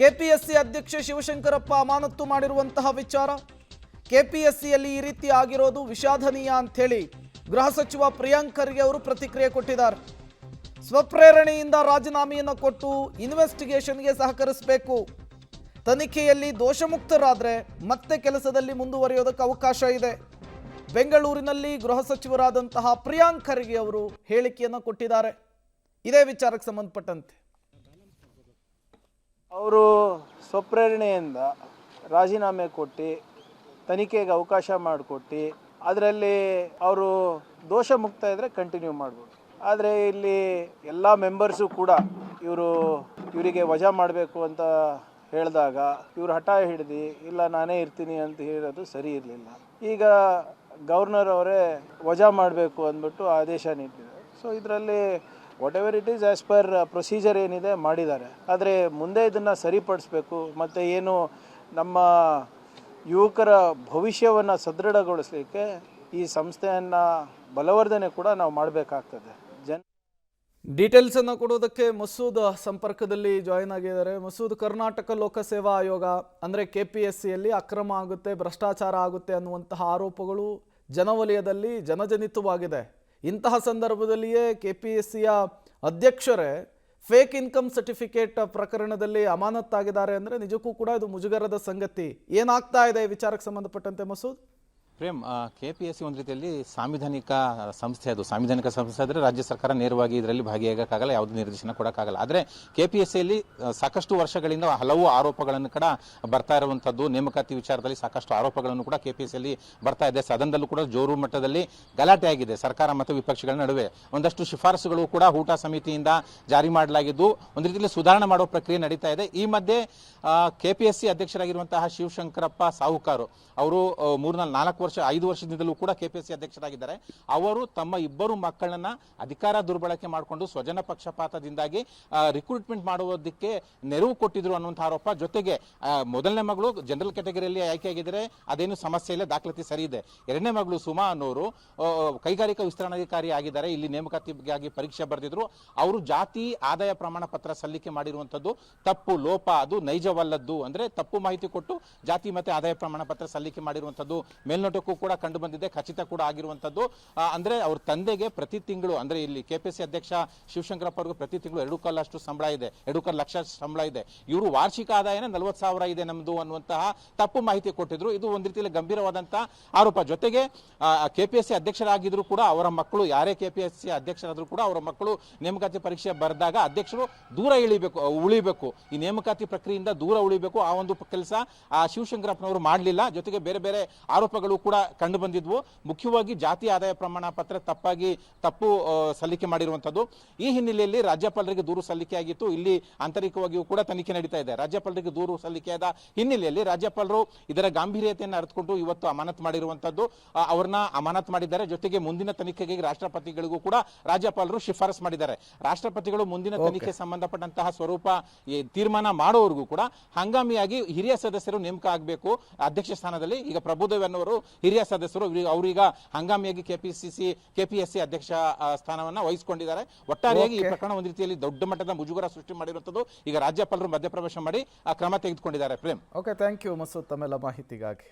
KPSC ಅಧ್ಯಕ್ಷ ಶಿವಶಂಕರಪ್ಪ ಅಮಾನತು ಮಾಡಿರುವಂತಹ ವಿಚಾರ, ಕೆಪಿಎಸ್ಸಿಯಲ್ಲಿ ಈ ರೀತಿ ಆಗಿರೋದು ವಿಷಾದನೀಯ ಅಂಥೇಳಿ ಗೃಹ ಸಚಿವ ಪ್ರಿಯಾಂಕ್ ಖರ್ಗೆ ಅವರು ಪ್ರತಿಕ್ರಿಯೆ ಕೊಟ್ಟಿದ್ದಾರೆ. ಸ್ವಪ್ರೇರಣೆಯಿಂದ ರಾಜೀನಾಮೆಯನ್ನು ಕೊಟ್ಟು ಇನ್ವೆಸ್ಟಿಗೇಷನ್ಗೆ ಸಹಕರಿಸಬೇಕು. ತನಿಖೆಯಲ್ಲಿ ದೋಷಮುಕ್ತರಾದರೆ ಮತ್ತೆ ಕೆಲಸದಲ್ಲಿ ಮುಂದುವರಿಯೋದಕ್ಕೆ ಅವಕಾಶ ಇದೆ. ಬೆಂಗಳೂರಿನಲ್ಲಿ ಗೃಹ ಸಚಿವರಾದಂತಹ ಪ್ರಿಯಾಂಕ್ ಖರ್ಗೆ ಅವರು ಹೇಳಿಕೆಯನ್ನು ಕೊಟ್ಟಿದ್ದಾರೆ. ಇದೇ ವಿಚಾರಕ್ಕೆ ಸಂಬಂಧಪಟ್ಟಂತೆ ಅವರು ಸ್ವಪ್ರೇರಣೆಯಿಂದ ರಾಜೀನಾಮೆ ಕೊಟ್ಟು ತನಿಖೆಗೆ ಅವಕಾಶ ಮಾಡಿಕೊಟ್ಟು ಅದರಲ್ಲಿ ಅವರು ದೋಷ ಮುಕ್ತ ಇದ್ದರೆ ಕಂಟಿನ್ಯೂ ಮಾಡ್ಬೋದು. ಆದರೆ ಇಲ್ಲಿ ಎಲ್ಲ ಮೆಂಬರ್ಸು ಕೂಡ ಇವರಿಗೆ ವಜಾ ಮಾಡಬೇಕು ಅಂತ ಹೇಳಿದಾಗ ಇವರು ಹಠ ಹಿಡಿದು ಇಲ್ಲ ನಾನೇ ಇರ್ತೀನಿ ಅಂತ ಹೇಳೋದು ಸರಿ ಇರಲಿಲ್ಲ. ಈಗ ಗವರ್ನರ್ ಅವರೇ ವಜಾ ಮಾಡಬೇಕು ಅಂದ್ಬಿಟ್ಟು ಆದೇಶ ನೀಡಿದ್ದಾರೆ. ಸೊ ಇದರಲ್ಲಿ what ever it is as per procedure ಏನಿದೆ ಮಾಡಿದ್ದಾರೆ. ಆದರೆ ಮುಂದೆ ಇದನ್ನು ಸರಿಪಡಿಸಬೇಕು ಮತ್ತು ಏನು ನಮ್ಮ ಯುವಕರ ಭವಿಷ್ಯವನ್ನು ಸದೃಢಗೊಳಿಸಲಿಕ್ಕೆ ಈ ಸಂಸ್ಥೆಯನ್ನು ಬಲವರ್ಧನೆ ಕೂಡ ನಾವು ಮಾಡಬೇಕಾಗ್ತದೆ. ಡೀಟೇಲ್ಸ್ ಅನ್ನು ಕೊಡೋದಕ್ಕೆ ಮಸೂದ್ ಸಂಪರ್ಕದಲ್ಲಿ ಜಾಯಿನ್ ಆಗಿದ್ದಾರೆ. ಮಸೂದ್, ಕರ್ನಾಟಕ ಲೋಕಸೇವಾ ಆಯೋಗ ಅಂದರೆ ಕೆಪಿಎಸ್ಸಿಯಲ್ಲಿ ಅಕ್ರಮ ಆಗುತ್ತೆ, ಭ್ರಷ್ಟಾಚಾರ ಆಗುತ್ತೆ ಅನ್ನುವಂತಹ ಆರೋಪಗಳು ಜನವಲಯದಲ್ಲಿ ಜನಜನಿತವಾಗಿದೆ. ಇಂತಹ ಸಂದರ್ಭದಲ್ಲಿಯೇ ಕೆಪಿಎಸ್ಸಿಯ ಅಧ್ಯಕ್ಷರೇ ಫೇಕ್ ಇನ್ಕಮ್ ಸರ್ಟಿಫಿಕೇಟ್ ಪ್ರಕರಣದಲ್ಲಿ ಅಮಾನತ್ತಾಗಿದ್ದಾರೆ ಅಂದರೆ ನಿಜಕ್ಕೂ ಕೂಡ ಇದು ಮುಜುಗರದ ಸಂಗತಿ. ಏನಾಗ್ತಾ ಇದೆ ಈ ವಿಚಾರಕ್ಕೆ ಸಂಬಂಧಪಟ್ಟಂತೆ ಮಸೂದ್? ಪ್ರೇಮ್, ಕೆಪಿಎಸ್ಸಿ ಒಂದು ರೀತಿಯಲ್ಲಿ ಸಾಂವಿಧಾನಿಕ ಸಂಸ್ಥೆ. ಅದು ಸಾಂವಿಧಾನಿಕ ಸಂಸ್ಥೆ ಆದರೆ ರಾಜ್ಯ ಸರ್ಕಾರ ನೇರವಾಗಿ ಇದರಲ್ಲಿ ಭಾಗಿಯಾಗಕ್ಕಾಗಲ್ಲ, ಯಾವುದೇ ನಿರ್ದೇಶನ ಕೊಡೋಕ್ಕಾಗಲ್ಲ. ಆದರೆ ಕೆಪಿಎಸ್ಸಿಯಲ್ಲಿ ಸಾಕಷ್ಟು ವರ್ಷಗಳಿಂದ ಹಲವು ಆರೋಪಗಳನ್ನು ಕೂಡ ಬರ್ತಾ ಇರುವಂಥದ್ದು, ನೇಮಕಾತಿ ವಿಚಾರದಲ್ಲಿ ಸಾಕಷ್ಟು ಆರೋಪಗಳನ್ನು ಕೂಡ ಕೆಪಿಎಸ್ಸಿಯಲ್ಲಿ ಬರ್ತಾ ಇದೆ. ಸದನದಲ್ಲೂ ಕೂಡ ಜೋರು ಮಟ್ಟದಲ್ಲಿ ಗಲಾಟೆ ಆಗಿದೆ ಸರ್ಕಾರ ಮತ್ತು ವಿಪಕ್ಷಗಳ ನಡುವೆ. ಒಂದಷ್ಟು ಶಿಫಾರಸುಗಳು ಕೂಡ ಊಟ ಸಮಿತಿಯಿಂದ ಜಾರಿ ಮಾಡಲಾಗಿದ್ದು ಒಂದು ರೀತಿಯಲ್ಲಿ ಸುಧಾರಣೆ ಮಾಡುವ ಪ್ರಕ್ರಿಯೆ ನಡೀತಾ ಇದೆ. ಈ ಮಧ್ಯೆ ಕೆಪಿಎಸ್ಸಿ ಅಧ್ಯಕ್ಷರಾಗಿರುವಂತಹ ಶಿವಶಂಕರಪ್ಪ ಸಾಹುಕಾರು ಅವರು 5 ವರ್ಷದಿಂದಲೂ ಕೂಡ ಕೆಪಿಎಸ್ಸಿ ಅಧ್ಯಕ್ಷರಾಗಿದ್ದಾರೆ. ಅವರು ತಮ್ಮ ಇಬ್ಬರು ಮಕ್ಕಳನ್ನ ಅಧಿಕಾರ ದುರ್ಬಳಕೆ ಮಾಡಿಕೊಂಡು ಸ್ವಜನ ಪಕ್ಷಪಾತದಿಂದಾಗಿ ರಿಕ್ರೂಟ್ಮೆಂಟ್ ಮಾಡುವುದಕ್ಕೆ ನೆರವು ಕೊಟ್ಟಿದ್ರು ಅನ್ನುವಂಥ ಆರೋಪ. ಜೊತೆಗೆ ಮೊದಲನೇ ಮಗಳು ಜನರಲ್ ಕ್ಯಾಟಗರಿಯಲ್ಲಿ ಆಯ್ಕೆಯಾಗಿದ್ದಾರೆ, ಅದೇನು ಸಮಸ್ಯೆ ಇಲ್ಲ, ದಾಖಲಾತಿ ಸರಿ ಇದೆ. ಎರಡನೇ ಮಗಳು ಸುಮಾ ಅನ್ನೋರು ಕೈಗಾರಿಕಾ ವಿಸ್ತರಣಾಧಿಕಾರಿ ಆಗಿದ್ದಾರೆ, ಇಲ್ಲಿ ನೇಮಕಾತಿಗಾಗಿ ಪರೀಕ್ಷೆ ಬರೆದಿದ್ರು. ಅವರು ಜಾತಿ ಆದಾಯ ಪ್ರಮಾಣ ಪತ್ರ ಸಲ್ಲಿಕೆ ಮಾಡಿರುವಂಥದ್ದು ತಪ್ಪು, ಲೋಪ, ಅದು ನೈಜವಲ್ಲದ್ದು. ಅಂದ್ರೆ ತಪ್ಪು ಮಾಹಿತಿ ಕೊಟ್ಟು ಜಾತಿ ಮತ್ತೆ ಆದಾಯ ಪ್ರಮಾಣ ಪತ್ರ ಸಲ್ಲಿಕೆ ಮಾಡಿರುವಂಥದ್ದು ಮೇಲ್ನೋಟಕ್ಕೂ ಕೂಡ ಕಂಡು ಬಂದಿದೆ, ಖಚಿತ ಕೂಡ ಆಗಿರುವಂಥದ್ದು. ಅಂದ್ರೆ ಅವ್ರ ತಂದೆಗೆ ಪ್ರತಿ ತಿಂಗಳು, ಅಂದ್ರೆ ಇಲ್ಲಿ ಕೆಪಿಎಸ್ಸಿ ಅಧ್ಯಕ್ಷ ಶಿವಶಂಕರಪ್ಪ ಅವರಿಗೆ ಪ್ರತಿ ತಿಂಗಳು 2.25 ಸಂಬಳ ಇದೆ, 2.25 ಲಕ್ಷ ಸಂಬಳ ಇದೆ. ಇವರು ವಾರ್ಷಿಕ ಆದಾಯನೇ 40,000 ಇದೆ ನಮ್ದು ಅನ್ನುವಂತಹ ತಪ್ಪು ಮಾಹಿತಿ ಕೊಟ್ಟಿದ್ರು. ಇದು ಒಂದು ರೀತಿಯಲ್ಲಿ ಗಂಭೀರವಾದಂತಹ ಆರೋಪ. ಜೊತೆಗೆ ಕೆಪಿಎಸ್ಸಿ ಅಧ್ಯಕ್ಷರಾಗಿದ್ರು ಕೂಡ ಅವರ ಮಕ್ಕಳು, ಯಾರೇ ಕೆಪಿಎಸ್ಸಿ ಅಧ್ಯಕ್ಷರಾದ್ರೂ ಕೂಡ ಅವರ ಮಕ್ಕಳು ನೇಮಕಾತಿ ಪರೀಕ್ಷೆ ಬರೆದಾಗ ಅಧ್ಯಕ್ಷರು ದೂರ ಉಳಿಬೇಕು, ಈ ನೇಮಕಾತಿ ಪ್ರಕ್ರಿಯೆಯಿಂದ ದೂರ ಉಳಿಬೇಕು. ಆ ಒಂದು ಕೆಲಸ ಶಿವಶಂಕರಪ್ಪನವರು ಮಾಡಲಿಲ್ಲ. ಜೊತೆಗೆ ಬೇರೆ ಬೇರೆ ಆರೋಪಗಳು ಕೂಡ ಕಂಡು ಬಂದಿದ್ವು. ಮುಖ್ಯವಾಗಿ ಜಾತಿ ಆದಾಯ ಪ್ರಮಾಣ ಪತ್ರ ತಪ್ಪು ಸಲ್ಲಿಕೆ ಮಾಡಿರುವಂಥದ್ದು. ಈ ಹಿನ್ನೆಲೆಯಲ್ಲಿ ರಾಜ್ಯಪಾಲರಿಗೆ ದೂರು ಸಲ್ಲಿಕೆಯಾಗಿತ್ತು. ಇಲ್ಲಿ ಆಂತರಿಕವಾಗಿಯೂ ಕೂಡ ತನಿಖೆ ನಡೀತಾ ಇದೆ. ರಾಜ್ಯಪಾಲರಿಗೆ ದೂರು ಸಲ್ಲಿಕೆಯಾದ ಹಿನ್ನೆಲೆಯಲ್ಲಿ ರಾಜ್ಯಪಾಲರು ಇದರ ಗಾಂಭೀರ್ಯತೆಯನ್ನು ಅರಿತುಕೊಂಡು ಇವತ್ತು ಅಮಾನತು ಮಾಡಿರುವಂಥದ್ದು. ಅವ್ರನ್ನ ಅಮಾನತು ಮಾಡಿದ್ದಾರೆ. ಜೊತೆಗೆ ಮುಂದಿನ ತನಿಖೆಗೆ ರಾಷ್ಟ್ರಪತಿಗಳಿಗೂ ಕೂಡ ರಾಜ್ಯಪಾಲರು ಶಿಫಾರಸು ಮಾಡಿದ್ದಾರೆ. ರಾಷ್ಟ್ರಪತಿಗಳು ಮುಂದಿನ ತನಿಖೆ ಸಂಬಂಧಪಟ್ಟಂತಹ ಸ್ವರೂಪ ತೀರ್ಮಾನ ಮಾಡೋವರೆಗೂ ಕೂಡ ಹಂಗಾಮಿಯಾಗಿ ಹಿರಿಯ ಸದಸ್ಯರು ನೇಮಕ ಆಗಬೇಕು ಅಧ್ಯಕ್ಷ ಸ್ಥಾನದಲ್ಲಿ. ಈಗ ಪ್ರಭುದೇವ್ ಅನ್ನೋರು ಹಿರಿಯ ಸದಸ್ಯರು, ಅವರೀಗ ಹಂಗಾಮಿಯಾಗಿ ಕೆಪಿಎಸ್ಸಿ ಅಧ್ಯಕ್ಷ ಸ್ಥಾನವನ್ನ ವಹಿಸಿಕೊಂಡಿದ್ದಾರೆ. ಒಟ್ಟಾರೆಯಾಗಿ ಈ ಪ್ರಕರಣ ಒಂದು ರೀತಿಯಲ್ಲಿ ದೊಡ್ಡ ಮಟ್ಟದ ಮುಜುಗರ ಸೃಷ್ಟಿ ಮಾಡಿರುವಂತದ್ದು. ಈಗ ರಾಜ್ಯಪಾಲರು ಮಧ್ಯಪ್ರವೇಶ ಮಾಡಿ ಕ್ರಮ ತೆಗೆದುಕೊಂಡಿದ್ದಾರೆ. Prem, okay, thank you Masood ತಮ್ಮೆಲ್ಲ ಮಾಹಿತಿಗಾಗಿ.